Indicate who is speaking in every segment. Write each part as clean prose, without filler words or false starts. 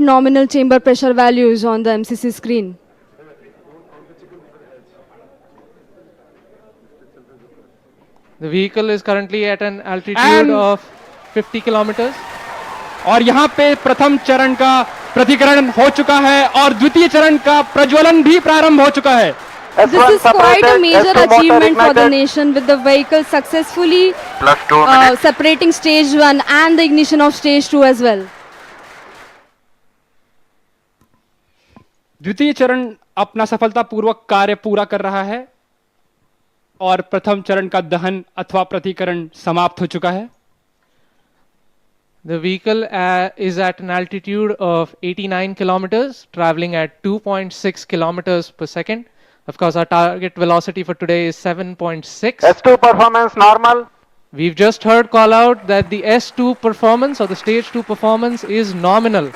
Speaker 1: Nominal chamber pressure values on the MCC screen.
Speaker 2: The vehicle is currently at an altitude
Speaker 3: And
Speaker 2: of 50 kilometers.
Speaker 3: और यहाँ पे प्रथम चरण का प्रतिकरण हो चुका है और द्वितीय चरण का प्रज्वलन भी प्रारंभ हो चुका है.
Speaker 1: This is quite a major achievement for the nation, with the vehicle successfully separating stage 1 and the ignition of stage 2 as well.
Speaker 3: द्वितीय चरण अपना सफलतापूर्वक कार्य पूरा कर रहा है और प्रथम चरण का दहन अथवा प्रतिकरण समाप्त हो चुका है.
Speaker 2: The vehicle is at an altitude of 89 kilometers, traveling at 2.6 kilometers per second. Of course, our target velocity for today is 7.6.
Speaker 4: S2 performance normal.
Speaker 2: We've just heard call out that the S2 performance or the stage 2 performance is nominal.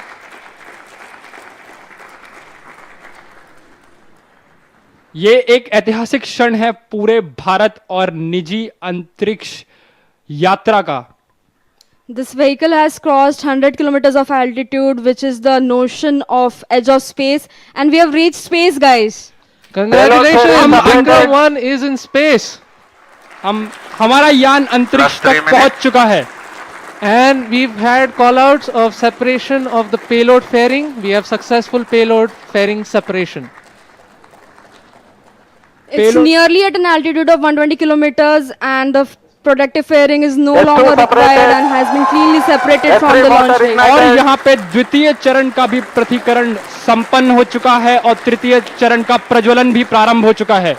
Speaker 3: ये एक ऐतिहासिक क्षण है पूरे भारत और निजी अंतरिक्ष यात्रा का.
Speaker 1: This vehicle has crossed 100 kilometers of altitude, which is the notion of edge of space, and we have reached space, guys.
Speaker 2: Congratulations, Vikram 1 is in space.
Speaker 3: हमारा यान अंतरिक्ष तक पहुंच चुका है.
Speaker 2: And we've had callouts of separation of the payload fairing. We have successful payload fairing separation.
Speaker 1: It's nearly at an altitude of 120 kilometers, and the protective fairing is no longer required and has been cleanly separated from the launch rig.
Speaker 3: और यहाँ पे द्वितीय चरण का भी प्रतिकरण संपन्न हो चुका है और तृतीय चरण का प्रज्वलन भी प्रारंभ हो चुका है.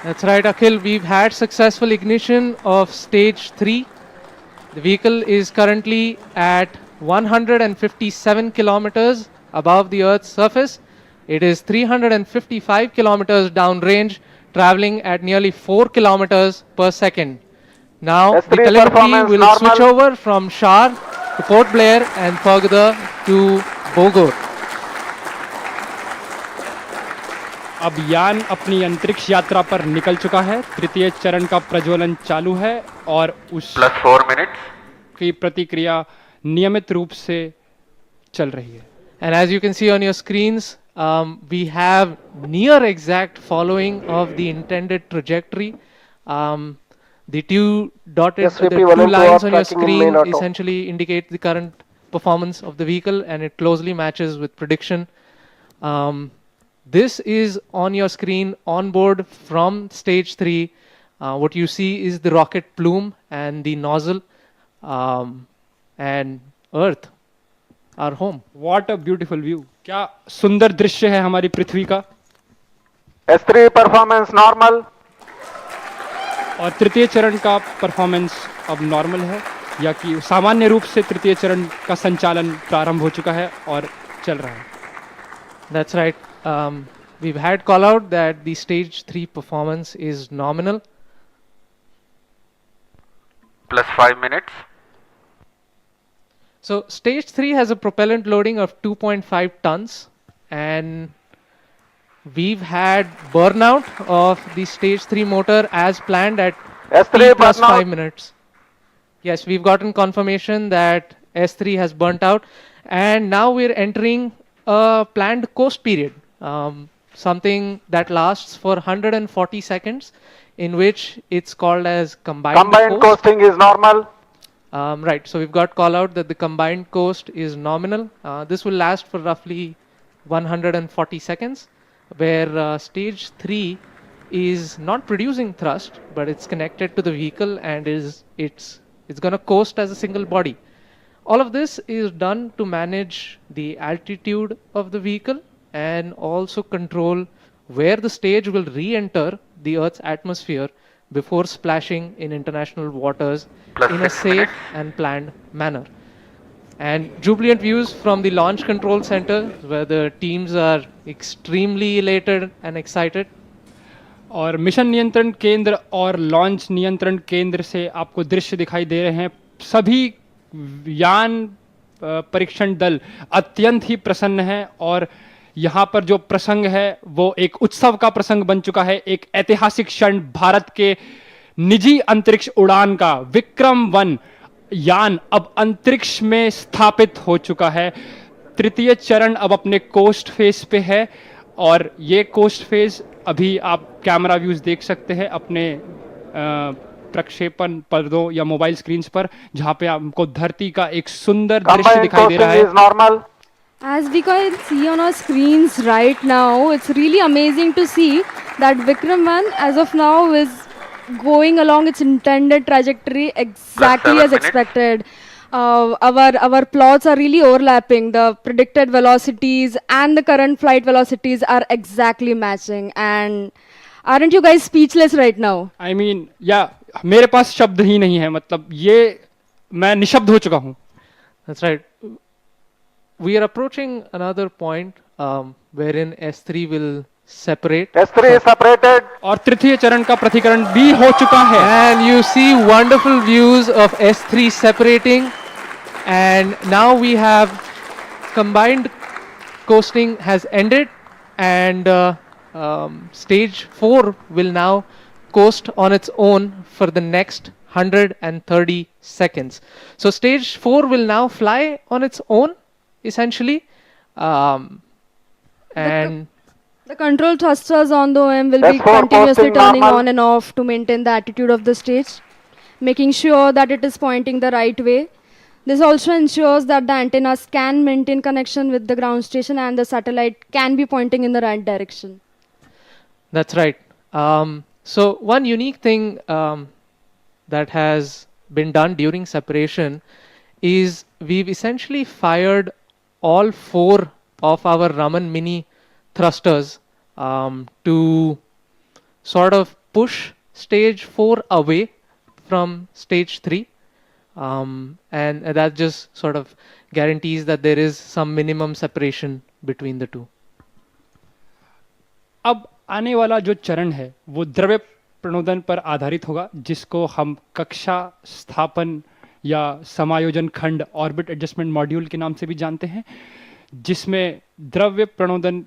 Speaker 2: That's right, Akhil. We've had successful ignition of stage 3. The vehicle is currently at 157 kilometers above the Earth's surface. It is 355 kilometers downrange, traveling at nearly 4 kilometers per second. Now, the telemetry will switch over from Shar to Port Blair and further to Bogor.
Speaker 3: अब यान अपनी अंतरिक्ष यात्रा पर निकल चुका है. तृतीय चरण का प्रज्वलन चालू है और उस
Speaker 4: +4 minutes
Speaker 3: की प्रतिक्रिया नियमित रूप से चल रही है.
Speaker 2: And as you can see on your screens, we have near exact following of the intended trajectory. The two lines on your screen essentially indicate the current performance of the vehicle, and it closely matches with prediction. This is on your screen on board from stage 3. What you see is the rocket plume and the nozzle, and Earth, our home.
Speaker 3: What a beautiful view. क्या सुंदर दृश्य है हमारी पृथ्वी का.
Speaker 4: S3 performance normal.
Speaker 3: और तृतीय चरण का परफॉर्मेंस अब नॉर्मल है, या कि सामान्य रूप से तृतीय चरण का संचालन प्रारंभ हो चुका है और चल रहा है.
Speaker 2: That's right. We've had call out that the stage 3 performance is nominal.
Speaker 4: +5 minutes.
Speaker 2: So stage 3 has a propellant loading of 2.5 tons, and we've had burnout of the stage 3 motor as planned at
Speaker 4: S3
Speaker 2: plus
Speaker 4: burnout.
Speaker 2: 5 minutes. Yes, we've gotten confirmation that S3 has burnt out, and now we're entering a planned coast period, something that lasts for 140 seconds, in which it's called as combined coast.
Speaker 4: Coasting is normal.
Speaker 2: Right, so we've got call out that the combined coast is nominal. This will last for roughly 140 seconds, where stage 3 is not producing thrust, but it's connected to the vehicle and it's going to coast as a single body. All of this is done to manage the altitude of the vehicle and also control where the stage will re-enter the Earth's atmosphere before splashing in international waters in a safe and planned manner. And jubilant views from the launch control center, where the teams are extremely elated and excited.
Speaker 3: और mission नियंत्रण केंद्र और launch नियंत्रण केंद्र से आपको दृश्य दिखाई दे रहे हैं. सभी यान परीक्षण दल अत्यंत ही प्रसन्न हैं और यहाँ पर जो प्रसंग है वो एक उत्सव का प्रसंग बन चुका है. एक ऐतिहासिक क्षण भारत के निजी अंतरिक्ष उड़ान का. विक्रम 1 यान अब अंतरिक्ष में स्थापित हो चुका है. तृतीय चरण अब अपने कोस्ट फेज पे है और ये कोस्ट फेज अभी आप कैमरा व्यूज देख सकते हैं अपने प्रक्षेपण पर्दों या मोबाइल स्क्रीन्स पर, जहां पे आपको धरती का एक सुंदर दृश्य
Speaker 4: Combined
Speaker 3: दिखाई दे रहा
Speaker 4: coasting
Speaker 3: है.
Speaker 4: is normal.
Speaker 1: As we can see on our screens right now, it's really amazing to see that Vikram 1 as of now is going along its intended trajectory exactly
Speaker 4: 7
Speaker 1: as
Speaker 4: minutes.
Speaker 1: expected. Our plots are really overlapping. The predicted velocities and the current flight velocities are exactly matching. And aren't you guys speechless right now?
Speaker 3: I mean, या मेरे पास शब्द ही नहीं है, मतलब ये मैं निशब्द हो चुका हूं.
Speaker 2: That's right. We are approaching another point wherein S3 will separate.
Speaker 4: S3 is separated.
Speaker 3: और तृतीय चरण का प्रतिकरण भी हो चुका है.
Speaker 2: And you see wonderful views of S3 separating. And now we have combined coasting has ended. And stage 4 will now coast on its own for the next 130 seconds. So stage 4 will now fly on its own, essentially. And
Speaker 1: The control thrusters on the OM will be
Speaker 4: S4
Speaker 1: continuously
Speaker 4: posting
Speaker 1: turning
Speaker 4: normal.
Speaker 1: on and off to maintain the attitude of the stage, making sure that it is pointing the right way. This also ensures that the antennas can maintain connection with the ground station and the satellite can be pointing in the right direction.
Speaker 2: that's right. So one unique thing that has been done during separation is we've essentially fired all 4 of our Raman Mini thrusters to sort of push stage 4 away from stage 3. And that just sort of guarantees that there is some minimum separation between the two.
Speaker 3: अब आने वाला जो चरण है वो द्रव्य प्रणोदन पर आधारित होगा, जिसको हम कक्षा स्थापन या समायोजन खंड ऑर्बिट एडजस्टमेंट मॉड्यूल के नाम से भी जानते हैं, जिसमें द्रव्य प्रणोदन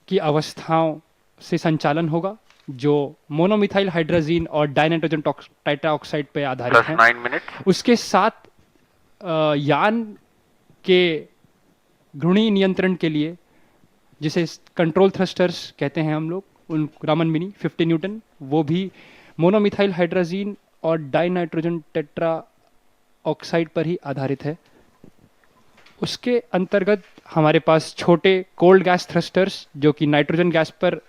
Speaker 3: की अवस्थाओं से संचालन होगा जो मोनोमिथाइल हाइड्रोजीन और डाइनाइट्रोजन टाइट्राऑक्साइड पे आधारित
Speaker 4: Plus
Speaker 3: है.
Speaker 4: 9 minutes.
Speaker 3: उसके साथ यान के घूर्णी नियंत्रण के लिए, जिसे कंट्रोल थ्रस्टर्स कहते हैं हम लोग, उन रामन मिनी 50 न्यूटन, वो भी मोनोमिथाइल हाइड्रोजीन और डाइनाइट्रोजन टेट्रा ऑक्साइड पर ही आधारित है. उसके अंतर्गत हमारे पास छोटे कोल्ड गैस थ्रस्टर्स जो कि नाइट्रोजन गैस पर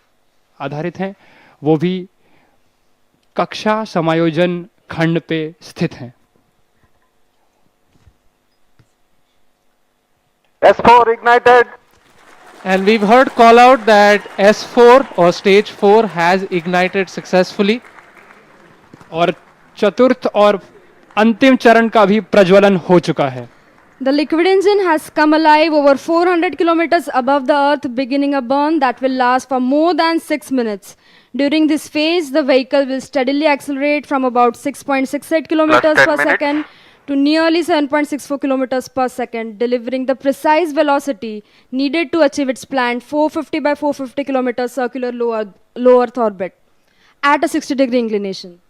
Speaker 3: आधारित हैं, वो भी कक्षा समायोजन खंड पे स्थित हैं.
Speaker 4: S4 ignited.
Speaker 2: And we've heard call out that S4 or stage 4 has ignited successfully.
Speaker 3: और चतुर्थ और अंतिम चरण का भी प्रज्वलन हो चुका है.
Speaker 1: The liquid engine has come alive over 400 kilometers above the earth, beginning a burn that will last for more than 6 minutes. During this phase, the vehicle will steadily accelerate from about 6.68 kilometers
Speaker 4: 10
Speaker 1: per
Speaker 4: minutes.
Speaker 1: second to nearly 7.64 kilometers per second, delivering the precise velocity needed to achieve its planned 450 by 450 kilometers circular low Earth orbit at a 60-degree inclination.